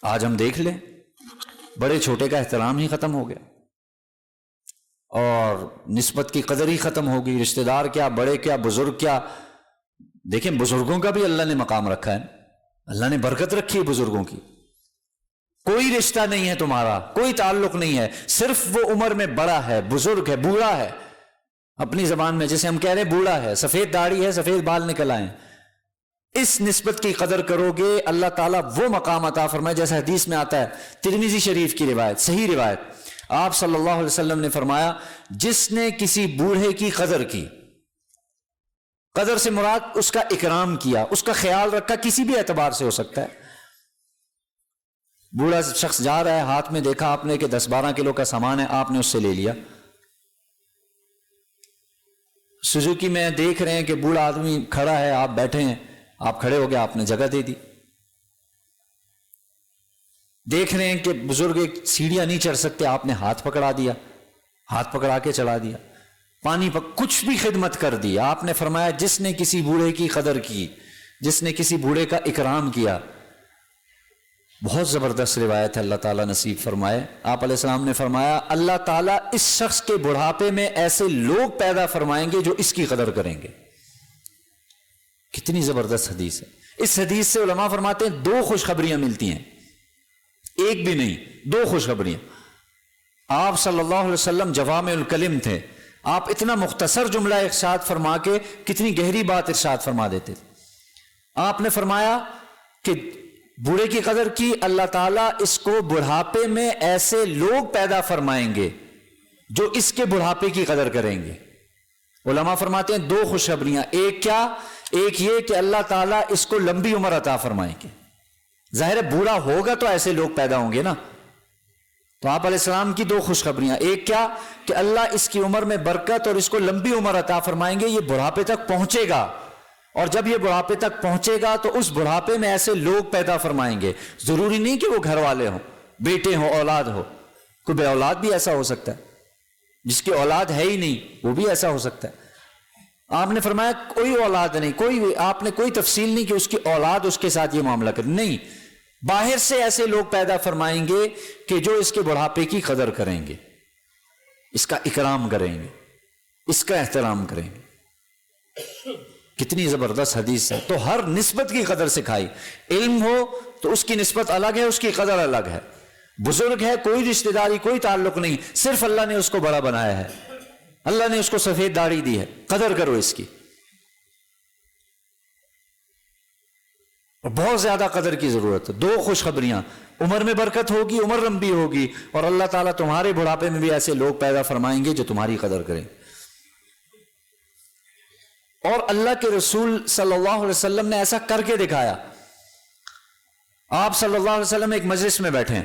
آج ہم دیکھ لیں بڑے چھوٹے کا احترام ہی ختم ہو گیا اور نسبت کی قدر ہی ختم ہو گئی. رشتہ دار کیا، بڑے کیا، بزرگ کیا. دیکھیں بزرگوں کا بھی اللہ نے مقام رکھا ہے، اللہ نے برکت رکھی ہے بزرگوں کی. کوئی رشتہ نہیں ہے تمہارا، کوئی تعلق نہیں ہے، صرف وہ عمر میں بڑا ہے، بزرگ ہے، بوڑھا ہے. اپنی زبان میں جیسے ہم کہہ رہے ہیں بوڑھا ہے، سفید داڑھی ہے، سفید بال نکل آئے. اس نسبت کی قدر کرو گے اللہ تعالیٰ وہ مقام عطا فرمائے جیسا حدیث میں آتا ہے، ترمذی شریف کی روایت، صحیح روایت. آپ صلی اللہ علیہ وسلم نے فرمایا جس نے کسی بوڑھے کی قدر کی، قدر سے مراد اس کا اکرام کیا، اس کا خیال رکھا، کسی بھی اعتبار سے ہو سکتا ہے. بوڑھا شخص جا رہا ہے، ہاتھ میں دیکھا آپ نے کہ 10-12 کلو کا سامان ہے، آپ نے اس سے لے لیا. سوزوکی میں دیکھ رہے ہیں کہ بوڑھا آدمی کھڑا ہے، آپ بیٹھے ہیں، آپ کھڑے ہو گئے، آپ نے جگہ دے دی. دیکھ رہے ہیں کہ بزرگ ایک سیڑھیاں نہیں چڑھ سکتے، آپ نے ہاتھ پکڑا دیا، ہاتھ پکڑا کے چلا دیا. پانی کچھ بھی خدمت کر دی. آپ نے فرمایا جس نے کسی بوڑھے کی قدر کی، جس نے کسی بوڑھے کا اکرام کیا. بہت زبردست روایت ہے، اللہ تعالیٰ نصیب فرمائے. آپ علیہ السلام نے فرمایا اللہ تعالیٰ اس شخص کے بڑھاپے میں ایسے لوگ پیدا فرمائیں گے جو اس کی قدر کریں گے. کتنی زبردست حدیث ہے. اس حدیث سے علماء فرماتے ہیں 2 خوشخبریاں ملتی ہیں، ایک بھی نہیں، 2 خوشخبریاں. آپ صلی اللہ علیہ وسلم جوامع الکلم تھے، آپ اتنا مختصر جملہ ارشاد فرما کے کتنی گہری بات ارشاد فرما دیتے تھے. آپ نے فرمایا کہ بوڑھے کی قدر کی، اللہ تعالیٰ اس کو بڑھاپے میں ایسے لوگ پیدا فرمائیں گے جو اس کے بڑھاپے کی قدر کریں گے. علماء فرماتے ہیں 2 خوشخبریاں، ایک کیا، ایک یہ کہ اللہ تعالیٰ اس کو لمبی عمر عطا فرمائیں گے. ظاہر ہے بوڑھا ہوگا تو ایسے لوگ پیدا ہوں گے نا. تو آپ علیہ السلام کی 2 خوشخبریاں، ایک کیا کہ اللہ اس کی عمر میں برکت اور اس کو لمبی عمر عطا فرمائیں گے، یہ بڑھاپے تک پہنچے گا، اور جب یہ بڑھاپے تک پہنچے گا تو اس بڑھاپے میں ایسے لوگ پیدا فرمائیں گے. ضروری نہیں کہ وہ گھر والے ہوں، بیٹے ہوں، اولاد ہو. کوئی بے اولاد بھی ایسا ہو سکتا ہے، جس کی اولاد ہے ہی نہیں وہ بھی ایسا ہو سکتا ہے. آپ نے فرمایا کوئی اولاد نہیں، آپ نے کوئی تفصیل نہیں کہ اس کی اولاد اس کے ساتھ یہ معاملہ کرے، نہیں، باہر سے ایسے لوگ پیدا فرمائیں گے کہ جو اس کے بڑھاپے کی قدر کریں گے، اس کا اکرام کریں گے، اس کا احترام کریں گے. کتنی زبردست حدیث ہے. تو ہر نسبت کی قدر سکھائی. علم ہو تو اس کی نسبت الگ ہے، اس کی قدر الگ ہے. بزرگ ہے، کوئی رشتہ داری، کوئی تعلق نہیں، صرف اللہ نے اس کو بڑا بنایا ہے، اللہ نے اس کو سفید داڑھی دی ہے، قدر کرو اس کی. اور بہت زیادہ قدر کی ضرورت ہے. 2 خوشخبریاں، عمر میں برکت ہوگی، عمر لمبی ہوگی، اور اللہ تعالیٰ تمہارے بڑھاپے میں بھی ایسے لوگ پیدا فرمائیں گے جو تمہاری قدر کریں. اور اللہ کے رسول صلی اللہ علیہ وسلم نے ایسا کر کے دکھایا. آپ صلی اللہ علیہ وسلم ایک مجلس میں بیٹھے ہیں،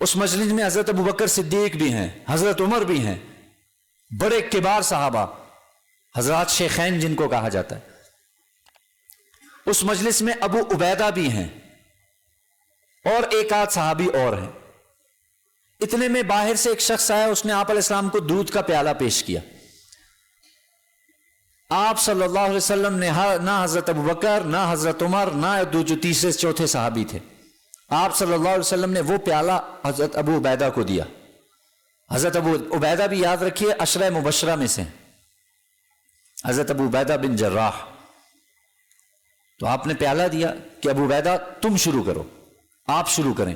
اس مجلس میں حضرت ابوبکر صدیق بھی ہیں، حضرت عمر بھی ہیں، بڑے کبار صحابہ، حضرات شیخین جن کو کہا جاتا ہے. اس مجلس میں ابو عبیدہ بھی ہیں اور ایک آدھ صحابی اور ہیں. اتنے میں باہر سے ایک شخص آیا، اس نے آپ علیہ السلام کو دودھ کا پیالہ پیش کیا. آپ صلی اللہ علیہ وسلم نے نہ حضرت ابوبکر، نہ حضرت عمر، نہ جو تیسرے چوتھے صحابی تھے، آپ صلی اللہ علیہ وسلم نے وہ پیالہ حضرت ابو عبیدہ کو دیا. حضرت ابو عبیدہ بھی یاد رکھیے عشرہ مبشرہ میں سے، حضرت ابو عبیدہ بن جراح. تو آپ نے پیالہ دیا کہ ابو عبیدہ تم شروع کرو، آپ شروع کریں.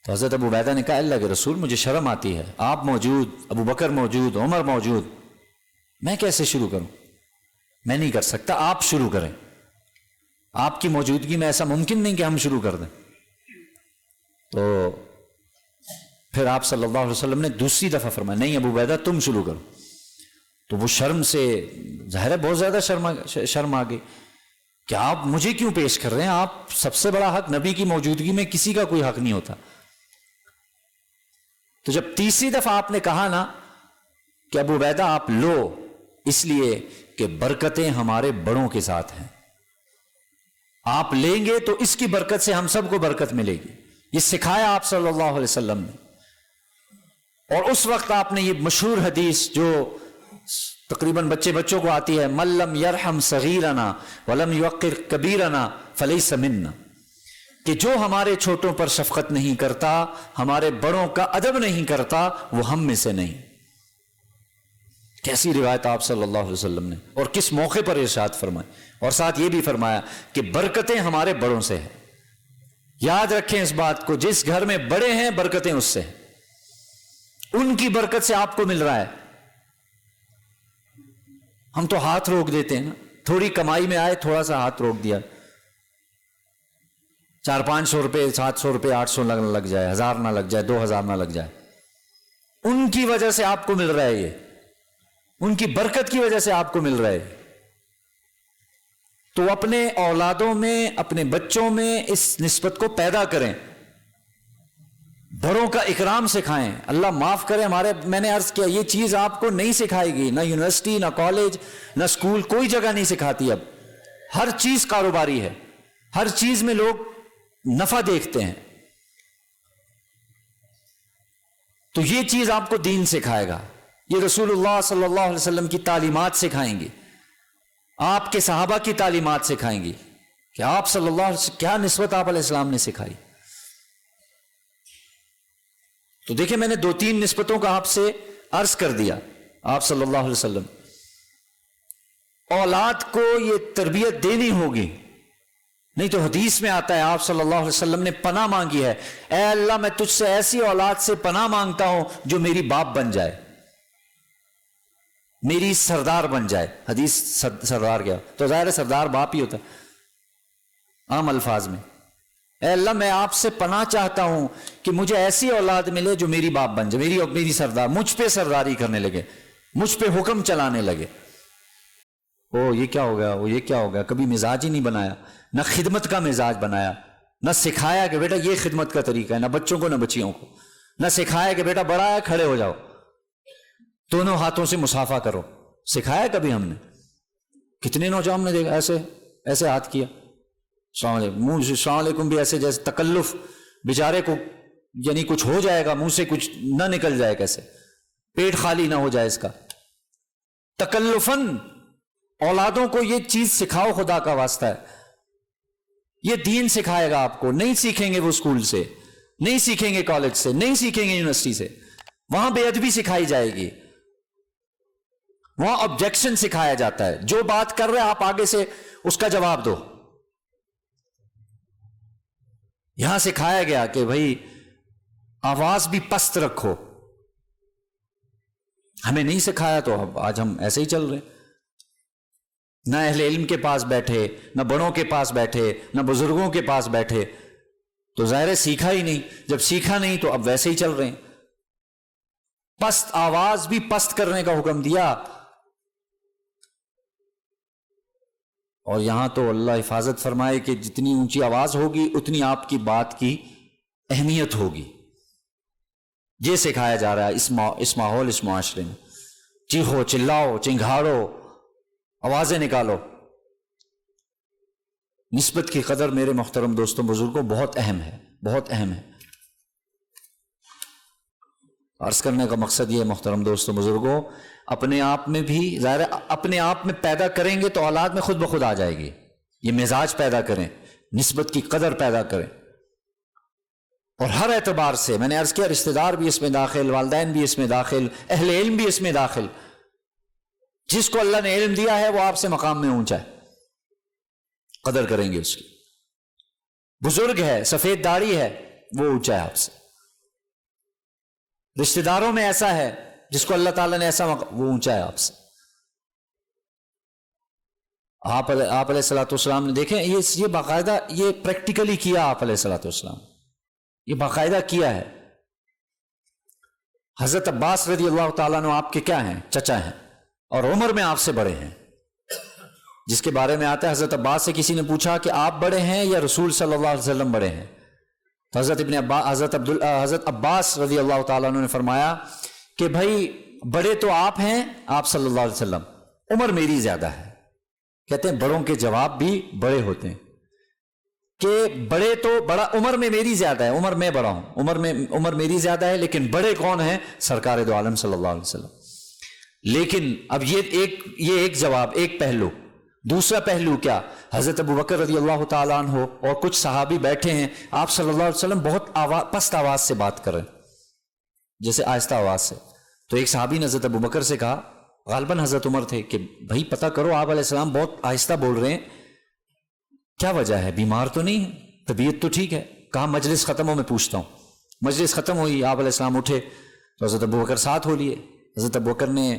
تو حضرت ابو عبیدہ نے کہا اللہ کے رسول مجھے شرم آتی ہے، آپ موجود، ابو بکر موجود، عمر موجود، میں کیسے شروع کروں؟ میں نہیں کر سکتا، آپ شروع کریں. آپ کی موجودگی میں ایسا ممکن نہیں کہ ہم شروع کر دیں. تو پھر آپ صلی اللہ علیہ وسلم نے دوسری دفعہ فرمایا نہیں ابو عبیدہ تم شروع کرو. تو وہ شرم سے، ظاہر ہے بہت زیادہ شرم آ گئی کہ آپ مجھے کیوں پیش کر رہے ہیں، آپ سب سے بڑا حق، نبی کی موجودگی میں کسی کا کوئی حق نہیں ہوتا. تو جب تیسری دفعہ آپ نے کہا نا کہ ابو عبیدہ آپ لو، اس لیے کہ برکتیں ہمارے بڑوں کے ساتھ ہیں، آپ لیں گے تو اس کی برکت سے ہم سب کو برکت ملے گی. یہ سکھایا آپ صلی اللہ علیہ وسلم نے. اور اس وقت آپ نے یہ مشہور حدیث جو تقریباً بچوں کو آتی ہے، من لم یرحم صغیرنا ولم یوقر کبیرنا فلیس منا، کہ جو ہمارے چھوٹوں پر شفقت نہیں کرتا، ہمارے بڑوں کا ادب نہیں کرتا، وہ ہم میں سے نہیں۔ کیسی روایت آپ صلی اللہ علیہ وسلم نے، اور کس موقع پر ارشاد فرمائے، اور ساتھ یہ بھی فرمایا کہ برکتیں ہمارے بڑوں سے ہیں۔ یاد رکھیں اس بات کو، جس گھر میں بڑے ہیں برکتیں اس سے ہیں، ان کی برکت سے آپ کو مل رہا ہے۔ ہم تو ہاتھ روک دیتے ہیں نا، تھوڑی کمائی میں آئے تھوڑا سا ہاتھ روک دیا، 400-500 روپے، 700 روپے، 800 لگ جائے، 1000 نہ لگ جائے، 2000 نہ لگ جائے، ان کی وجہ سے آپ کو مل رہا ہے، یہ ان کی برکت کی وجہ سے آپ کو مل رہا ہے۔ تو اپنے اولادوں میں، اپنے بچوں میں اس نسبت کو پیدا کریں، بڑوں کا اکرام سکھائیں۔ اللہ معاف کرے، میں نے عرض کیا یہ چیز آپ کو نہیں سکھائے گی، نہ یونیورسٹی، نہ کالج، نہ اسکول، کوئی جگہ نہیں سکھاتی۔ اب ہر چیز کاروباری ہے، ہر چیز میں لوگ نفع دیکھتے ہیں، تو یہ چیز آپ کو دین سکھائے گا، یہ رسول اللہ صلی اللہ علیہ وسلم کی تعلیمات سکھائیں گی، آپ کے صحابہ کی تعلیمات سکھائیں گی کہ آپ صلی اللہ علیہ وسلم کیا نسبت آپ علیہ السلام نے سکھائی۔ تو دیکھیں میں نے 2-3 نسبتوں کا آپ سے عرض کر دیا۔ آپ صلی اللہ علیہ وسلم، اولاد کو یہ تربیت دینی ہوگی، نہیں تو حدیث میں آتا ہے آپ صلی اللہ علیہ وسلم نے پناہ مانگی ہے، اے اللہ میں تجھ سے ایسی اولاد سے پناہ مانگتا ہوں جو میری باپ بن جائے، میری سردار بن جائے۔ حدیث سردار کیا تو ظاہر ہے سردار باپ ہی ہوتا ہے عام الفاظ میں۔ اے اللہ میں آپ سے پناہ چاہتا ہوں کہ مجھے ایسی اولاد ملے جو میری باپ بن جائے، میری سردار، مجھ پہ سرداری کرنے لگے، مجھ پہ حکم چلانے لگے۔ یہ کیا ہو گیا، یہ کیا ہو گیا، کبھی مزاج ہی نہیں بنایا، نہ خدمت کا مزاج بنایا، نہ سکھایا کہ بیٹا یہ خدمت کا طریقہ ہے، نہ بچوں کو نہ بچیوں کو، نہ سکھایا کہ بیٹا بڑا ہے کھڑے ہو جاؤ، دونوں ہاتھوں سے مصافحہ کرو، سکھایا کبھی ہم نے؟ کتنے نوجوان نے دیکھا ایسے ہاتھ کیا، السلام علیکم، منہ سے السلام علیکم بھی ایسے جیسے تکلف، بیچارے کو یعنی کچھ ہو جائے گا، منہ سے کچھ نہ نکل جائے، کیسے پیٹ خالی نہ ہو جائے اس کا، تکلفاً۔ اولادوں کو یہ چیز سکھاؤ، خدا کا واسطہ ہے، یہ دین سکھائے گا آپ کو۔ نہیں سیکھیں گے وہ اسکول سے، نہیں سیکھیں گے کالج سے، نہیں سیکھیں گے یونیورسٹی سے، وہاں بے ادبی سکھائی جائے گی، وہاں آبجیکشن سکھایا جاتا ہے، جو بات کر رہے آپ آگے سے اس کا جواب دو۔ یہاں سکھایا گیا کہ بھائی آواز بھی پست رکھو، ہمیں نہیں سکھایا تو آج ہم ایسے ہی چل رہے، نہ اہل علم کے پاس بیٹھے، نہ بڑوں کے پاس بیٹھے، نہ بزرگوں کے پاس بیٹھے، تو ظاہر سیکھا ہی نہیں، جب سیکھا نہیں تو اب ویسے ہی چل رہے ہیں۔ پست آواز بھی پست کرنے کا حکم دیا، اور یہاں تو اللہ حفاظت فرمائے کہ جتنی اونچی آواز ہوگی اتنی آپ کی بات کی اہمیت ہوگی۔ یہ سکھایا جا رہا ہے اس ماحول، اس معاشرے میں، چیخو، چلاؤ، چنگھاڑو، آوازیں نکالو۔ نسبت کی قدر میرے محترم دوستوں بزرگوں بہت اہم ہے، بہت اہم ہے۔ عرض کرنے کا مقصد یہ ہے محترم دوستوں بزرگوں، اپنے آپ میں بھی ظاہر اپنے آپ میں پیدا کریں گے تو اولاد میں خود بخود آ جائے گی، یہ مزاج پیدا کریں، نسبت کی قدر پیدا کریں، اور ہر اعتبار سے میں نے عرض کیا رشتہ دار بھی اس میں داخل، والدین بھی اس میں داخل، اہل علم بھی اس میں داخل۔ جس کو اللہ نے علم دیا ہے وہ آپ سے مقام میں اونچا ہے، قدر کریں گے اس کی۔ بزرگ ہے، سفید داڑھی ہے، وہ اونچا ہے آپ سے۔ رشتہ داروں میں ایسا ہے جس کو اللہ تعالیٰ نے ایسا وہ اونچا ہے آپ سے۔ آپ علیہ الصلوۃ والسلام نے دیکھیں یہ باقاعدہ یہ پریکٹیکلی کیا، آپ علیہ الصلوۃ والسلام یہ باقاعدہ کیا ہے۔ حضرت عباس رضی اللہ تعالیٰ عنہ آپ کے کیا ہیں؟ چچا ہیں، اور عمر میں آپ سے بڑے ہیں، جس کے بارے میں آتا ہے حضرت عباس سے کسی نے پوچھا کہ آپ بڑے ہیں یا رسول صلی اللہ علیہ وسلم بڑے ہیں، تو حضرت عباس رضی اللہ تعالیٰ عنہ نے فرمایا کہ بھائی بڑے تو آپ ہیں آپ صلی اللہ علیہ وسلم، عمر میری زیادہ ہے۔ کہتے ہیں بڑوں کے جواب بھی بڑے ہوتے ہیں، کہ بڑے تو بڑا عمر میں میری زیادہ ہے، عمر میں بڑا ہوں، عمر میری زیادہ ہے، لیکن بڑے کون ہیں؟ سرکار دو عالم صلی اللہ علیہ وسلم۔ لیکن اب یہ ایک جواب، ایک پہلو، دوسرا پہلو کیا، حضرت ابو بکر رضی اللہ تعالیٰ عنہ اور کچھ صحابی بیٹھے ہیں، آپ صلی اللہ علیہ وسلم بہت پست آواز سے بات کر رہے ہیں، جیسے آہستہ آواز سے. تو ایک صحابی نے حضرت ابو بکر سے کہا، غالباً حضرت عمر تھے، کہ بھائی پتہ کرو آپ علیہ السلام بہت آہستہ بول رہے ہیں، کیا وجہ ہے؟ بیمار تو نہیں ہے؟ طبیعت تو ٹھیک ہے؟ کہا مجلس ختم ہو میں پوچھتا ہوں. مجلس ختم ہوئی، آپ علیہ السلام اٹھے تو حضرت ابو بکر ساتھ ہو لیے. حضرت ابو بکر نے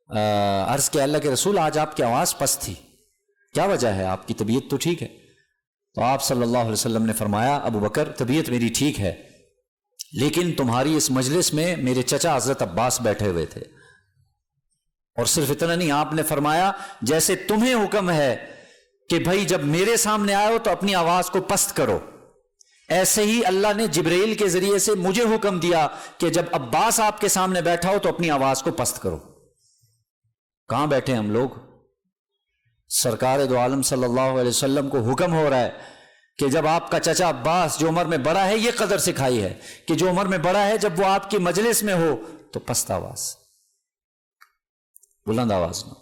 عرض کیا، اللہ کے رسول آج آپ کی آواز پست تھی، کیا وجہ ہے؟ آپ کی طبیعت تو ٹھیک ہے؟ تو آپ صلی اللہ علیہ وسلم نے فرمایا، ابو بکر طبیعت میری ٹھیک ہے، لیکن تمہاری اس مجلس میں میرے چچا حضرت عباس بیٹھے ہوئے تھے. اور صرف اتنا نہیں، آپ نے فرمایا جیسے تمہیں حکم ہے کہ بھائی جب میرے سامنے آئے ہو تو اپنی آواز کو پست کرو، ایسے ہی اللہ نے جبرائیل کے ذریعے سے مجھے حکم دیا کہ جب عباس آپ کے سامنے بیٹھا ہو تو اپنی آواز کو پست کرو. کہاں بیٹھے ہم لوگ؟ سرکار دو عالم صلی اللہ علیہ وسلم کو حکم ہو رہا ہے کہ جب آپ کا چچا عباس جو عمر میں بڑا ہے، یہ قدر سکھائی ہے کہ جو عمر میں بڑا ہے جب وہ آپ کی مجلس میں ہو تو پست آواز، بلند آواز نہ.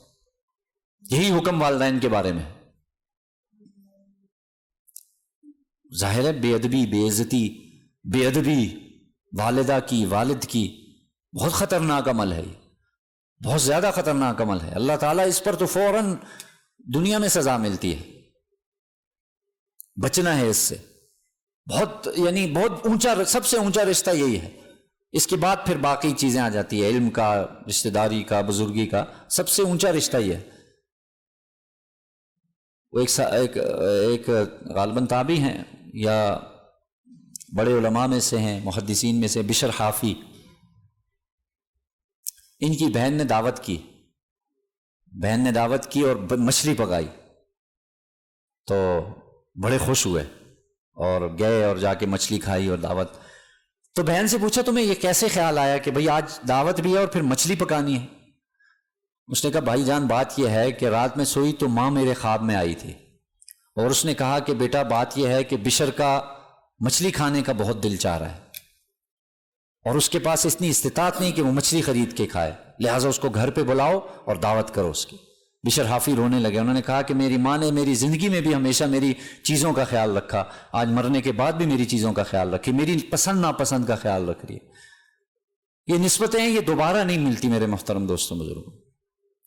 یہی حکم والدین کے بارے میں. ظاہر ہے بے ادبی، بے عزتی، بے ادبی والدہ کی، والد کی بہت خطرناک عمل ہے، بہت زیادہ خطرناک عمل ہے. اللہ تعالیٰ اس پر تو فوراً دنیا میں سزا ملتی ہے. بچنا ہے اس سے. بہت بہت اونچا، سب سے اونچا رشتہ یہی ہے. اس کے بعد پھر باقی چیزیں آ جاتی ہے، علم کا، رشتہ داری کا، بزرگی کا. سب سے اونچا رشتہ یہ ہے. وہ ایک غالباً تابعی ہیں یا بڑے علماء میں سے ہیں، محدثین میں سے، بشر حافی. ان کی بہن نے دعوت کی اور مچھلی پکائی تو بڑے خوش ہوئے اور گئے اور جا کے مچھلی کھائی اور دعوت. تو بہن سے پوچھا تمہیں یہ کیسے خیال آیا کہ بھئی آج دعوت بھی ہے اور پھر مچھلی پکانی ہے؟ اس نے کہا بھائی جان بات یہ ہے کہ رات میں سوئی تو ماں میرے خواب میں آئی تھی اور اس نے کہا کہ بیٹا بات یہ ہے کہ بشر کا مچھلی کھانے کا بہت دل چاہ رہا ہے اور اس کے پاس اتنی استطاعت نہیں کہ وہ مچھلی خرید کے کھائے، لہٰذا اس کو گھر پہ بلاؤ اور دعوت کرو اس کی. بشر حافی رونے لگے. انہوں نے کہا کہ میری ماں نے میری زندگی میں بھی ہمیشہ میری چیزوں کا خیال رکھا، آج مرنے کے بعد بھی میری چیزوں کا خیال رکھی، میری پسند ناپسند کا خیال رکھ رہی ہے. یہ نسبتیں یہ دوبارہ نہیں ملتی میرے محترم دوستوں بزرگوں،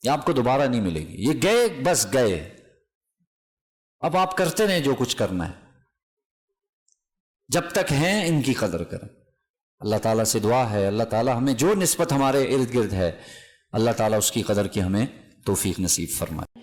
یہ آپ کو دوبارہ نہیں ملے گی. یہ گئے بس گئے، اب آپ کرتے رہیں جو کچھ کرنا ہے، جب تک ہیں ان کی قدر کریں. اللہ تعالیٰ سے دعا ہے اللہ تعالیٰ ہمیں جو نسبت ہمارے ارد گرد ہے اللہ تعالیٰ اس کی قدر کی ہمیں توفیق نصیب فرمائے.